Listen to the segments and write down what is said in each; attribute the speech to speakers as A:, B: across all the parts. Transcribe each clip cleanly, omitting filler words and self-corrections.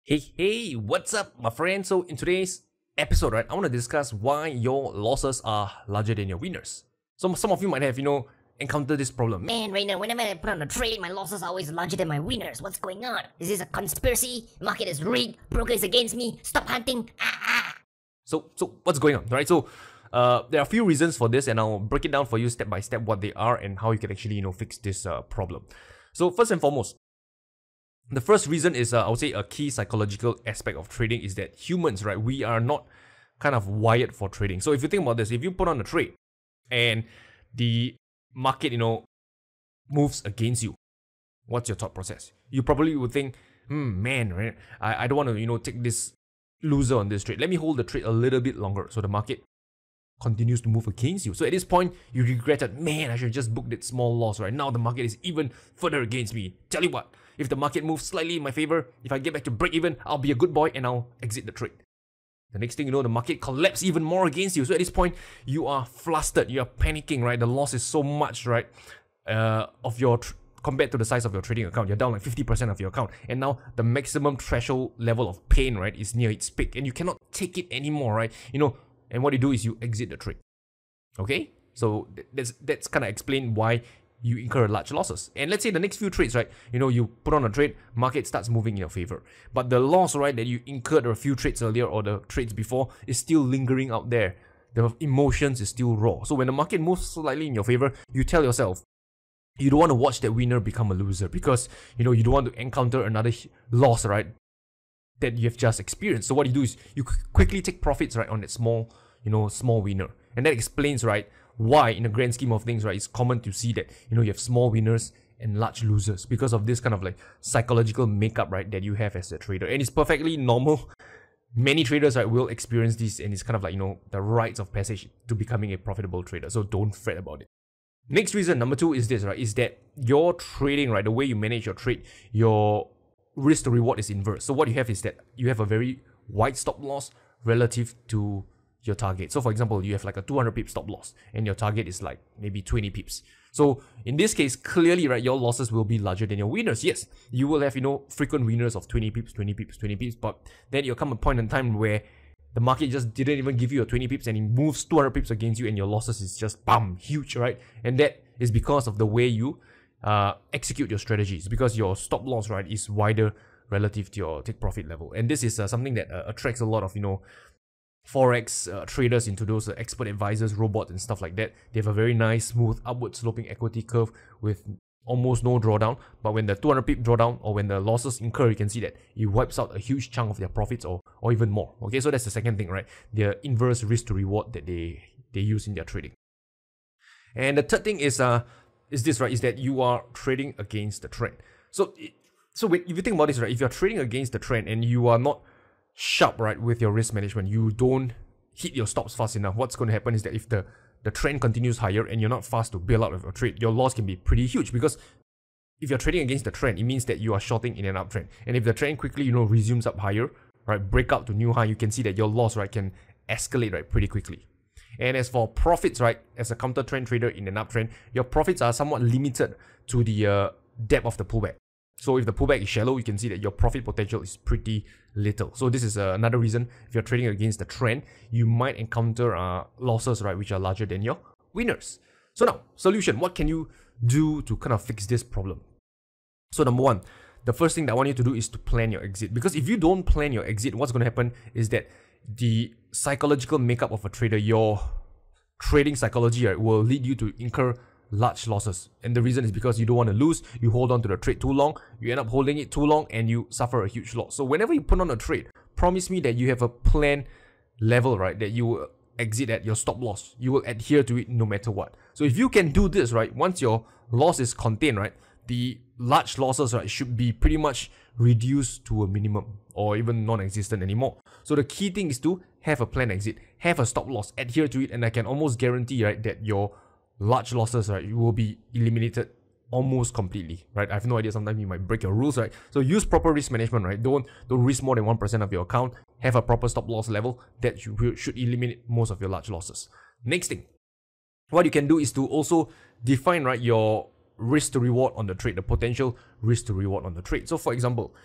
A: Hey, what's up, my friend? So in today's episode, right, I want to discuss why your losses are larger than your winners. So some of you might have, encountered this problem.
B: Man, Rayner, whenever I put on a trade, my losses are always larger than my winners. What's going on? Is this a conspiracy? Market is rigged? Broker is against me? Stop hunting?
A: So what's going on, right? So there are a few reasons for this, and I'll break it down for you step by step what they are and how you can actually, fix this problem. So first and foremost, the first reason is, I would say, a key psychological aspect of trading is that humans, right, we are not kind of wired for trading. So if you think about this, if you put on a trade and the market, moves against you, what's your thought process? You probably would think, man, right, I don't want to, take this loser on this trade. Let me hold the trade a little bit longer so the market continues to move against you. So at this point, you regretted, man, I should just book that small loss, right? Now the market is even further against me. Tell you what, if the market moves slightly in my favor, if I get back to break even, I'll be a good boy and I'll exit the trade. The next thing you know, the market collapses even more against you. So at this point, you are flustered, you are panicking, right? The loss is so much, right, of your compared to the size of your trading account. You're down like 50% of your account. And now the maximum threshold level of pain, right, is near its peak. And you cannot take it anymore, right? And what you do is you exit the trade. Okay? So that's kind of explain why you incur large losses. And let's say the next few trades, right, you put on a trade, market starts moving in your favor. But the loss, right, that you incurred a few trades earlier or the trades before is still lingering out there. The emotions is still raw. So when the market moves slightly in your favor, you tell yourself, you don't want to watch that winner become a loser because, you don't want to encounter another loss, right, that you've just experienced. So what you do is you quickly take profits, right, on that small winner. And that explains, right, why in the grand scheme of things, right, it's common to see that, you have small winners and large losers because of this kind of like psychological makeup, right, that you have as a trader. And it's perfectly normal. Many traders, right, will experience this, and it's kind of like, the rites of passage to becoming a profitable trader. So don't fret about it. Next reason, number two, is this, right, is that your trading, right, the way you manage your trade, your risk to reward is inverse. So what you have is that you have a very wide stop loss relative to your target. So for example, you have like a 200 pip stop loss and your target is like maybe 20 pips. So in this case, clearly, right, your losses will be larger than your winners. Yes, you will have, frequent winners of 20 pips, 20 pips, 20 pips, but then you'll come a point in time where the market just didn't even give you a 20 pips and it moves 200 pips against you and your losses is just huge, right? And that is because of the way you execute your strategies, because your stop loss, right, is wider relative to your take profit level. And this is something that attracts a lot of, Forex traders into those expert advisors, robots and stuff like that. They have a very nice, smooth, upward sloping equity curve with almost no drawdown. But when the 200 pip drawdown or when the losses incur, you can see that it wipes out a huge chunk of their profits or even more. Okay, so that's the second thing, right? The inverse risk to reward that they use in their trading. And the third thing is this, right, is that you are trading against the trend. So if you think about this, right, if you're trading against the trend and you are not sharp, right, with your risk management, you don't hit your stops fast enough, what's going to happen is that if the trend continues higher and you're not fast to bail out of your trade, your loss can be pretty huge. Because if you're trading against the trend, it means that you are shorting in an uptrend. And if the trend quickly, resumes up higher, right, break out to new high, you can see that your loss, right, can escalate, right, pretty quickly. And as for profits, right, as a counter trend trader in an uptrend, your profits are somewhat limited to the depth of the pullback. So if the pullback is shallow, you can see that your profit potential is pretty little. So this is another reason, if you're trading against the trend, you might encounter losses, right, which are larger than your winners. So now, solution, what can you do to kind of fix this problem? So number one, the first thing that I want you to do is to plan your exit. Because if you don't plan your exit, what's going to happen is that the psychological makeup of a trader, your trading psychology, right, will lead you to incur large losses. And the reason is because you don't want to lose. You hold on to the trade too long, you end up holding it too long, and you suffer a huge loss. So whenever you put on a trade, promise me that you have a plan level, right, that you will exit at your stop loss. You will adhere to it no matter what. So if you can do this, right, once your loss is contained, right, the large losses, right, should be pretty much reduced to a minimum or even non-existent anymore. So the key thing is to have a planned exit, have a stop loss, adhere to it, and I can almost guarantee, right, that your large losses, right, will be eliminated almost completely, right? I have no idea, sometimes you might break your rules, right? So use proper risk management, right? Don't risk more than 1% of your account. Have a proper stop loss level that should eliminate most of your large losses. Next thing, what you can do is to also define, right, your risk to reward on the trade, the potential risk to reward on the trade. So for example,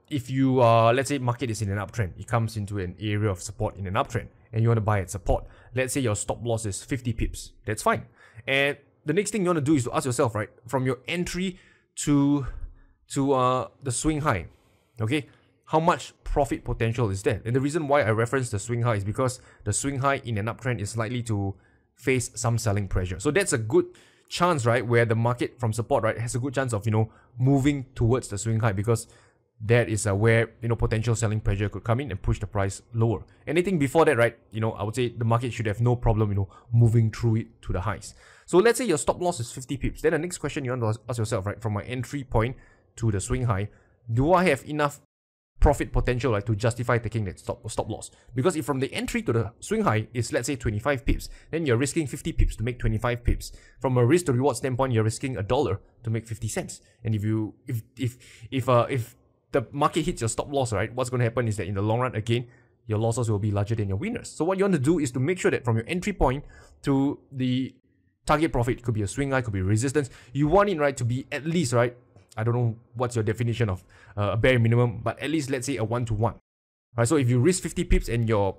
A: if you let's say market is in an uptrend, it comes into an area of support in an uptrend, and you want to buy at support. Let's say your stop loss is 50 pips. That's fine. And the next thing you want to do is to ask yourself, right, from your entry to the swing high, okay, how much profit potential is there? And the reason why I reference the swing high is because the swing high in an uptrend is likely to face some selling pressure. So that's a good chance, right, where the market from support, right, has a good chance of, moving towards the swing high, because that is where, potential selling pressure could come in and push the price lower. Anything before that, right, I would say the market should have no problem, moving through it to the highs. So let's say your stop loss is 50 pips. Then the next question you want to ask yourself, right, from my entry point to the swing high, do I have enough profit potential, right, to justify taking that stop loss? Because if from the entry to the swing high is, let's say, 25 pips, then you're risking 50 pips to make 25 pips. From a risk to reward standpoint, you're risking $1 to make 50 cents. And if the market hits your stop loss, right, what's going to happen is that in the long run, again, your losses will be larger than your winners. So what you want to do is to make sure that from your entry point to the target profit, could be a swing high, could be resistance, you want it, right, to be at least, right, I don't know what's your definition of a bare minimum, but at least, let's say, a 1-to-1. Right, so if you risk 50 pips and your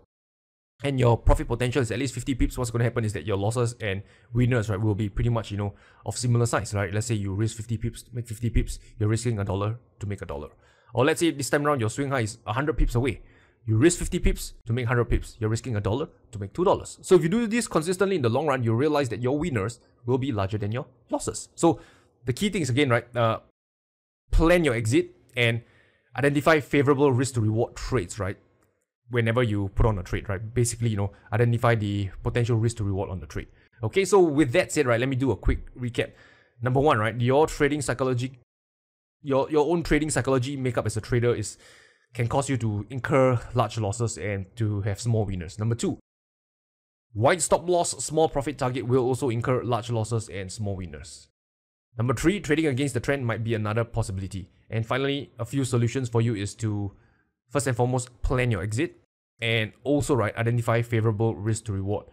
A: profit potential is at least 50 pips, what's going to happen is that your losses and winners, right, will be pretty much, of similar size, right? Let's say you risk 50 pips to make 50 pips, you're risking $1 to make $1. Or let's say this time around your swing high is 100 pips away. You risk 50 pips to make 100 pips. You're risking $1 to make $2. So if you do this consistently in the long run, you realize that your winners will be larger than your losses. So the key thing is, again, right, plan your exit and identify favorable risk to reward trades, right? Whenever you put on a trade, right? Basically, identify the potential risk to reward on the trade. Okay, so with that said, right, let me do a quick recap. Number one, right, your trading psychology, your own trading psychology makeup as a trader can cause you to incur large losses and to have small winners. Number two, wide stop loss, small profit target will also incur large losses and small winners. Number three, trading against the trend might be another possibility. And finally, a few solutions for you is to, first and foremost, plan your exit, and also, right, identify favorable risk to reward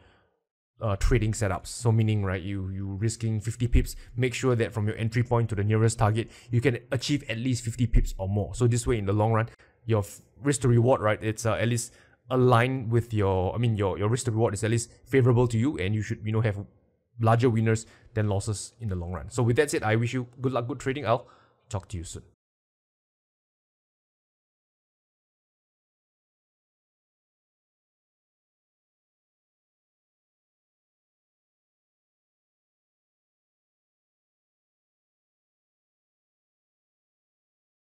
A: trading setups. So meaning, right, you risking 50 pips, make sure that from your entry point to the nearest target, you can achieve at least 50 pips or more. So this way, in the long run, your risk to reward, right, it's at least aligned with your risk to reward is at least favorable to you, and you should, have larger winners than losses in the long run. So with that said, I wish you good luck, good trading. I'll talk to you soon.